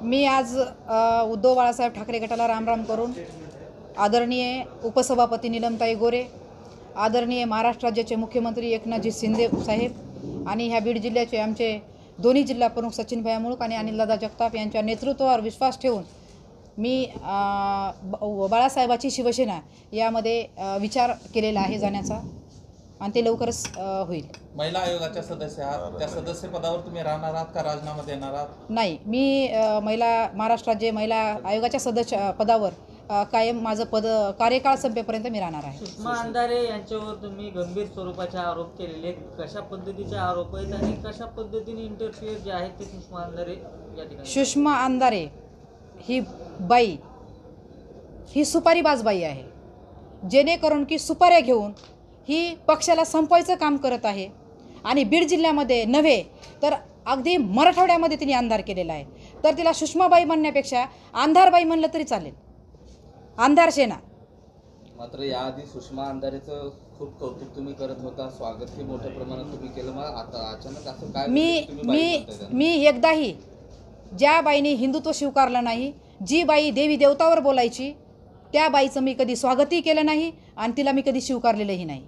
मी आज उद्धव बाळासाहेब ठाकरे गटाला रामराम करून आदरणीय उपसभापती नीलमताई गोरे, आदरणीय महाराष्ट्र राज्याचे मुख्यमंत्री एकनाथजी शिंदे साहेब आणि ह्या बीड जिल्ह्याचे आमचे दोन्ही जिल्हा प्रमुख सचिन भाई मुळक आणि अनिलदादा जगताप यांच्या नेतृत्वावर विश्वास ठेवून मी बाळासाहेबाची शिवसेना यामध्ये विचार केलेला आहे जाण्याचा आणि ते लवकरच होईल। महिला आयोगाच्या सदस्य आहात, त्या सदस्य पदावर तुम्ही राहणार आहात का राजीनामा देणार आहात? नाही, मी महाराष्ट्र राज्य महिला आयोगाच्या सदस्य पदावर कायम माझं कार्यकाळ संपेपर्यंत मी राहणार आहे। सुषमा अंधारे यांच्यावर तुम्ही गंभीर स्वरूपाचे आरोप केलेले, कशा पद्धतीचे आरोप आहेत आणि कशा पद्धतीने इंटरफिअर जे आहेत ते सुषमा अंधारे या ठिकाणी? सुषमा अंधारे ही बाई ही सुपारीबाज बाई आहे, जेणेकरून की सुपाऱ्या घेऊन ही पक्षाला संपवायचं काम करत आहे आणि बीड जिल्ह्यामध्ये नव्हे तर अगदी मराठवाड्यामध्ये तिने अंधार केलेला आहे। तर तिला सुषमाबाई म्हणण्यापेक्षा अंधारबाई म्हणलं तरी चालेल, अंधार सेना। मात्र याआधी सुषमा अंधारेचं खूप कौतुक तुम्ही करत होता, स्वागतही मोठ्या प्रमाणात तुम्ही केलं, मग आता अचानक असं काय? मी एकदाही ज्या बाईने हिंदुत्व स्वीकारलं नाही, जी बाई देवी देवतावर बोलायची, त्या बाईचं मी कधी स्वागतही केलं नाही आणि तिला मी कधी स्वीकारलेलंही नाही।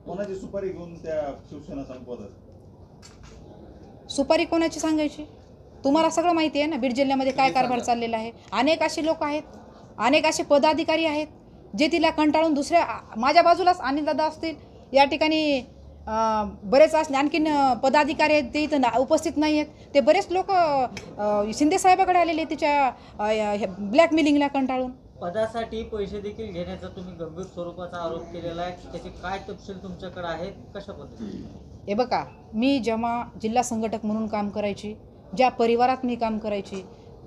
कोणाची सुपारी घेऊन त्या शिवसेना संपवतात? सुपारी कोणाची सांगायची? तुम्हाला सगळं माहिती आहे ना बीड जिल्ह्यामध्ये काय कारभार चाललेला आहे। अनेक असे लोक आहेत, अनेक असे पदाधिकारी आहेत जे तिला कंटाळून दुसऱ्या माझ्या बाजूलाच अनिलदादा असतील, या ठिकाणी बरेच आणखीन पदाधिकारी आहेत ते इथं उपस्थित नाही आहेत। ते बरेच लोक शिंदे साहेबाकडे आलेले तिच्या ब्लॅकमेलिंगला कंटाळून। पदासाठी पैसे देखील घेण्याचा तुम्ही गंभीर स्वरूपाचा आरोप केलेला आहे, त्याचे काय तपशील तुमच्याकडे आहेत, कशा पद्धतीने? हे बघा, मी जेव्हा जिल्हा संघटक म्हणून काम करायची, ज्या परिवारात मी काम करायची,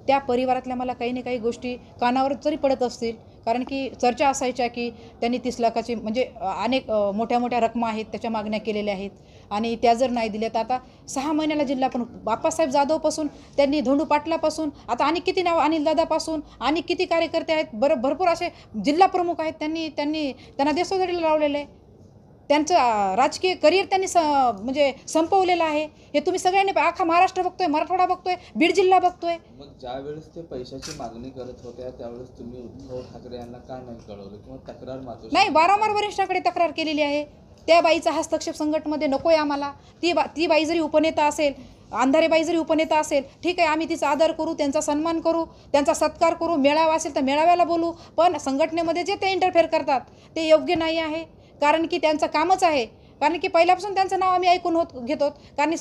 त्या परिवारातल्या मला काही ना काही गोष्टी कानावर जरी पडत असतील, कारण की चर्चा असायच्या की त्यांनी 30 लाखाची म्हणजे अनेक मोठ्या मोठ्या रकमा आहेत त्याच्या मागण्या केलेल्या आहेत आणि त्या जर नाही दिल्या तर आता 6 महिन्याला जिल्हा पण बाप्पासाहेब जाधवपासून त्यांनी धोंडू पाटलापासून आता आणि किती नाव अनिलदादापासून आणि किती कार्यकर्ते आहेत, भरपूर असे जिल्हा प्रमुख आहेत, त्यांना देशोधडीला लावलेलं आहे। त्यांचं राजकीय करिअर त्यांनी म्हणजे संपवलेलं आहे। हे तुम्ही सगळ्यांनी अख्खा महाराष्ट्र बघतोय, मराठवाडा बघतोय, बीड जिल्हा बघतोय। मग ज्यावेळेस ते पैशाची मागणी करत होत्या त्यावेळेस तुम्ही उद्धव ठाकरे यांना का नाही कळवलं किंवा तक्रार मागवली? नाही, वारंवार वरिष्ठांकडे तक्रार केलेली आहे। त्या बाईचा हस्तक्षेप संघटनेमध्ये नकोय आम्हाला। ती बाई जरी उपनेता असेल, अंधारेबाई जरी उपनेता असेल, ठीक आहे, आम्ही तिचा आदर करू, त्यांचा सन्मान करू, त्यांचा सत्कार करू, मेळावा असेल तर मेळाव्याला बोलू, पण संघटनेमध्ये जे ते इंटरफेअर करतात ते योग्य नाही आहे। कारण की त्यांचं कामच आहे, कारण की पहिल्यापासून त्यांचं नाव आम्ही ऐकून घेतो, कारण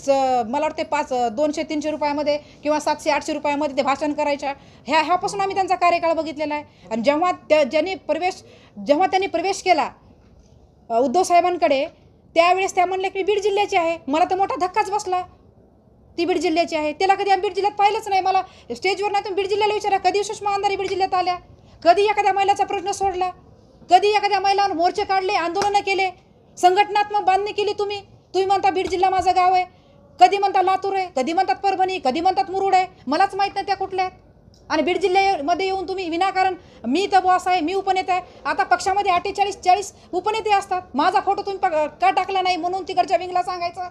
मला वाटते 200-300 रुपयामध्ये किंवा 700-800 रुपयामध्ये ते भाषण करायच्या, ह्यापासून आम्ही त्यांचा कार्यकाळ बघितलेला आहे। आणि जेव्हा त्यांनी प्रवेश केला उद्धव साहेबांकडे, त्यावेळेस त्या म्हणल्या की बीड जिल्ह्याची आहे। मला तर मोठा धक्काच बसला, ती बीड जिल्ह्याची आहे। त्याला कधी आम्ही बीड जिल्ह्यात पाहिलंच नाही। मला स्टेजवर नाही, तुम्ही बीड जिल्ह्याला विचारा, कधी सुषमा अंधारे बीड जिल्ह्यात आल्या, कधी एखाद्या महिलाचा प्रश्न सोडला, कधी एखाद्या महिलांवर मोर्चे काढले, आंदोलनं केले, संघटनात्मक बांधणी केली? तुम्ही म्हणता बीड जिल्हा माझं गाव आहे, कधी म्हणता लातूर आहे, कधी म्हणतात परभणी, कधी म्हणतात मुरुड आहे, मलाच माहीत नाही त्या कुठल्या आहेत। आणि बीड जिल्ह्यामध्ये येऊन तुम्ही विनाकारण मी तर बॉस आहे, मी उपनेता आहे, आता पक्षामध्ये 48-40 उपनेते असतात, माझा फोटो तुम्ही का टाकला नाही म्हणून तिकडच्या विंगला सांगायचं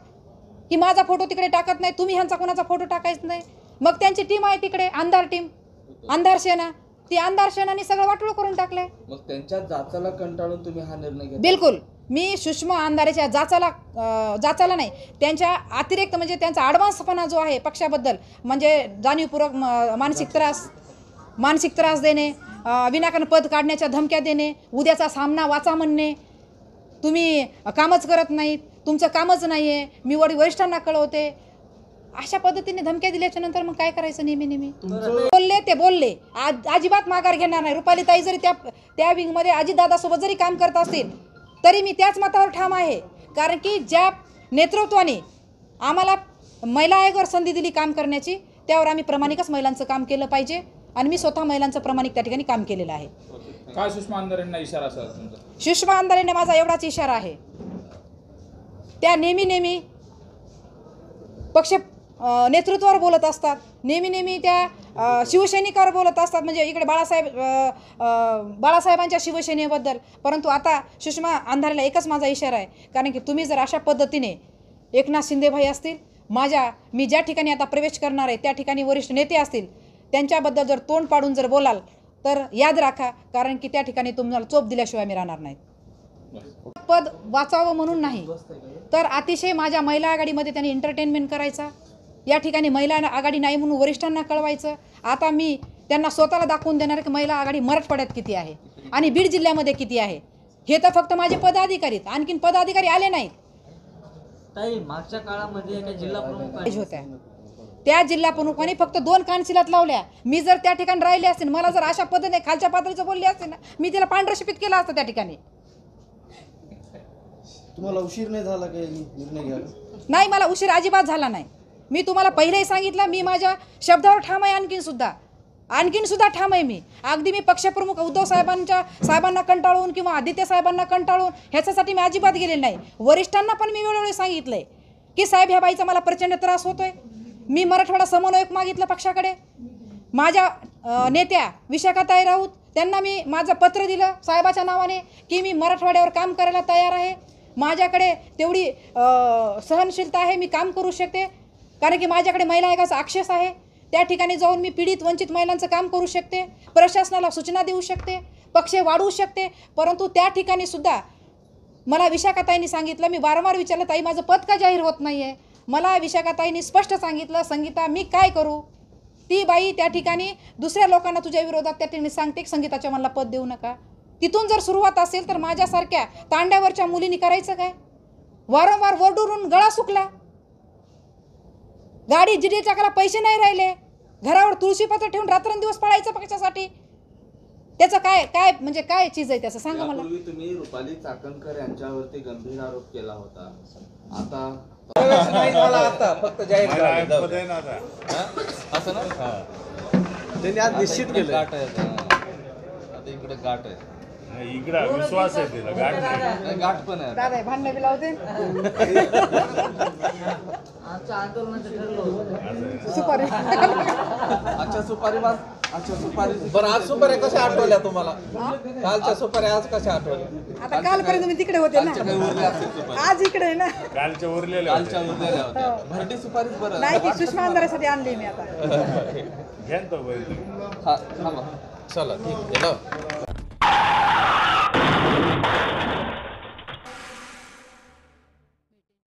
की माझा फोटो तिकडे टाकत नाही, तुम्ही ह्यांचा कोणाचा फोटो टाकायचा नाही। मग त्यांची टीम आहे तिकडे, अंधार टीम, अंधार सेना, ती अंधार सेनानी सगळं वाटोळ करून टाकलंय। मग त्यांच्या जाचाला कंटाळून तुम्ही हा निर्णय घेतला? बिलकुल, मी सुषमा अंधारेच्या जाचाला नाही, त्यांच्या अतिरिक्त म्हणजे त्यांचा ॲडव्हान्सपणा जो आहे पक्षाबद्दल, म्हणजे जाणीवपूर्वक मानसिक त्रास देणे, विनाकारण पद काढण्याच्या धमक्या देणे, उद्याचा सामना वाचा म्हणणे, तुम्ही कामच करत नाहीत, तुमचं कामच नाही आहे, मी वरिष्ठांना कळवते, अशा पद्धतीने धमक्या दिल्याच्या नंतर मग काय करायचं? नेहमी बोलले अजिबात माघार घेणार नाही। रुपालीताई जरी त्या विंगमध्ये अजितदादासोबत जरी काम करत असतील तरी मी त्याच मतावर ठाम आहे, कारण की ज्या नेतृत्वाने आम्हाला महिला आयोगावर संधी दिली काम करण्याची, त्यावर आम्ही प्रामाणिकच महिलांचं काम केलं पाहिजे आणि मी स्वतः महिलांचं प्रामाणिक त्या ठिकाणी काम केलेलं आहे। काय सुषमा अंधारेंना इशारा असेल तुमचा? सुषमा अंधारेंना माझा एवढाच इशारा आहे, त्या नेहमी पक्ष नेतृत्वावर बोलत असतात, नेहमी त्या शिवसैनिकावर बोलत असतात, म्हणजे इकडे बाळासाहेबांच्या शिवसेनेबद्दल। परंतु आता सुषमा अंधारेला एकच माझा इशारा आहे, कारण की तुम्ही जर अशा पद्धतीने एकनाथ शिंदे भाई असतील, मी ज्या ठिकाणी आता प्रवेश करणार आहे त्या ठिकाणी वरिष्ठ नेते असतील, त्यांच्याबद्दल जर तोंड पाडून जर बोलाल तर याद राखा, कारण की त्या ठिकाणी तुम्हाला चोप दिल्याशिवाय मी राहणार नाहीत. पद वाचावं म्हणून नाही, तर अतिशय माझ्या महिला आघाडीमध्ये त्यांनी एंटरटेनमेंट करायचा. या ठिकाणी महिला आघाडी नाही म्हणून वरिष्ठांना कळवायचं. आता मी त्यांना स्वतःला दाखवून देणार की महिला आघाडी मराठवाड्यात किती आहे आणि बीड जिल्ह्यामध्ये किती आहे. हे तर फक्त माझे पदाधिकारी, आणखीन पदाधिकारी आले नाहीत. ताई, मागच्या काळामध्ये एका जिल्हा प्रमुख होत्या त्या जिल्हा प्रमुखांनी फक्त 2 कानशिलात लावल्या. मी जर त्या ठिकाणी राहिले असते, मला जर अशा पद्धतीने खालच्या पातळीचं बोलले असते ना, मी तिला पांढरशिपित केलं असतं त्या ठिकाणी. तुम्हाला उशीर नाही झाला काही निर्णय घ्यायला? नाही, मला उशीर अजिबात झाला नाही. मी तुम्हाला पहिलेही सांगितलं, मी माझ्या शब्दावर ठाम आहे. आणखीन सुद्धा ठाम आहे मी. अगदी मी पक्षप्रमुख उद्धव साहेबांना कंटाळून किंवा आदित्य साहेबांना कंटाळून ह्याच्यासाठी मी अजिबात गेलेले नाही. वरिष्ठांना पण मी वेळोवेळी सांगितलंय की साहेब, ह्या बाईचा मला प्रचंड त्रास होतोय. मी मराठवाडा समन्वयक मागितलं पक्षाकडे. माझ्या नेत्या विशाखाताई राऊत त्यांना मी माझं पत्र दिलं साहेबाच्या नावाने की मी मराठवाड्यावर काम करायला तयार आहे. माझ्याकडे तेवढी सहनशीलता आहे, मी काम करू शकते, कारण की माझ्याकडे महिला आयोगाचा ॲक्सेस आहे. त्या ठिकाणी जाऊन मी पीडित वंचित महिलांचं काम करू शकते, प्रशासनाला सूचना देऊ शकते, पक्ष वाढवू शकते. परंतु त्या ठिकाणी सुद्धा मला विशाखाताईंनी सांगितलं, मी वारंवार विचारलं, ताई माझं पद का जाहीर होत नाही आहे. मला विशाखाताईंनी स्पष्ट सांगितलं, संगीता मी काय करू. ती बाई त्या ठिकाणी दुसऱ्या लोकांना तुझ्या विरोधात त्या ठिकाणी सांगते की संगीताच्या मला पद देऊ नका. तिथून जर सुरुवात असेल तर माझ्यासारख्या तांड्यावरच्या मुलींनी करायचं काय. वारंवार वरडून गळा सुकला. गाडी जिडे चाकाला पैसे नाही राहिले, घरावर तुळशीपत्र ठेवून रात्रंदिवस पळायचं पक्षासाठी. त्याचं काय म्हणजे काय चीज आहे त्याचं सांगा मला. यापूर्वी तुम्ही रुपाली चाकणकर यांच्यावरती गंभीर आरोप केला होता. आता नाही झाला, आता फक्त जाहीर झालं. जाऊ दे. असं ना, त्यांनी आज निश्चित केलं. गाठ आहे आता इकडे गाठ आहे. इकडे विश्वास आहे तिला, गाठ नाही. नाही, गाठ पण आहे. दादा भांडणं बी लावते. आजच्या आंदोलनाचं ठरलं होतं. सुपारी अच्छा सुपारी बरं, आज सुपाऱ्या कशा आठवल्या तुम्हाला? कालच्या सुपाऱ्या आज कशा आठवल्या? आता कालपर्यंत मी तिकडे होते ना, काही उरले असतील सुपारी. आज इकडे आहे ना. कालच्या उरलेल्या कालच्या उरलेल्या होत्या. भरडी सुपारीच बरं. नाही की सुषमा अंधारासाठी आणली मी आता. घ्या ना तो बैल. हा, थांबा. चला ठीक आहे.